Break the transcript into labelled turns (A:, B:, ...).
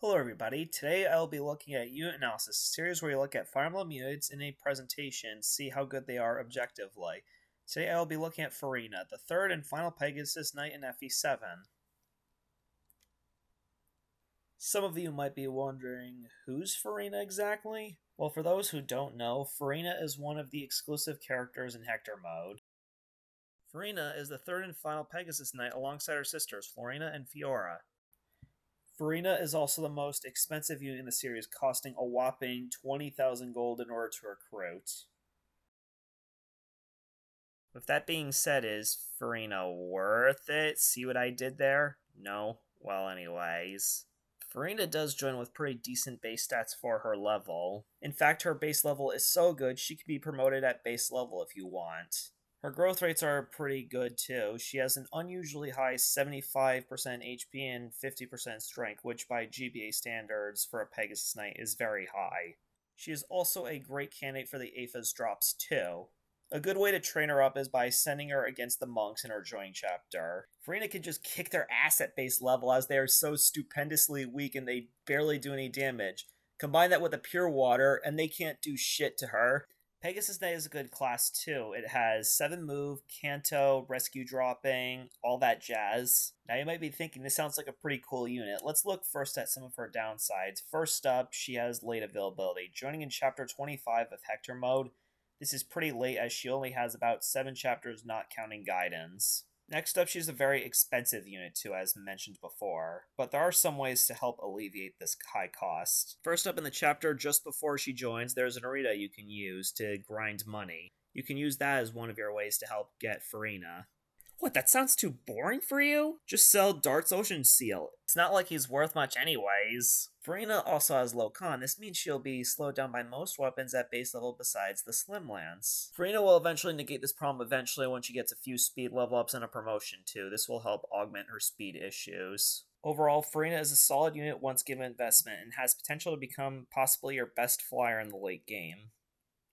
A: Hello everybody, today I'll be looking at unit analysis, a series where you look at Fire Emblem units in a presentation, see how good they are objectively. Today I'll be looking at Farina, the third and final Pegasus Knight in FE7. Some of you might be wondering, who's Farina exactly? Well, for those who don't know, Farina is one of the exclusive characters in Hector mode. Farina is the third and final Pegasus Knight alongside her sisters, Florina and Fiora. Farina is also the most expensive unit in the series, costing a whopping 20,000 gold in order to recruit. With that being said, is Farina worth it? See what I did there? No? Well, anyways. Farina does join with pretty decent base stats for her level. In fact, her base level is so good, she can be promoted at base level if you want. Her growth rates are pretty good too. She has an unusually high 75% HP and 50% strength, which by GBA standards for a Pegasus Knight is very high. She is also a great candidate for the Aphis drops too. A good way to train her up is by sending her against the monks in her joining chapter. Farina can just kick their ass at base level as they are so stupendously weak and they barely do any damage. Combine that with a pure water and they can't do shit to her. Pegasus Knight is a good class too. It has 7 move, Canto, rescue dropping, all that jazz. Now you might be thinking this sounds like a pretty cool unit. Let's look first at some of her downsides. First up, she has late availability. Joining in chapter 25 of Hector mode, this is pretty late as she only has about 7 chapters not counting guidance. Next up, she's a very expensive unit too, as mentioned before, but there are some ways to help alleviate this high cost. First up in the chapter, just before she joins, there's an arena you can use to grind money. You can use that as one of your ways to help get Farina. What, that sounds too boring for you? Just sell Dart's Ocean Seal. It's not like he's worth much anyways. Farina also has low con. This means she'll be slowed down by most weapons at base level besides the Slim Lance. Farina will eventually negate this problem when she gets a few speed level ups and a promotion too. This will help augment her speed issues. Overall, Farina is a solid unit once given investment and has potential to become possibly your best flyer in the late game.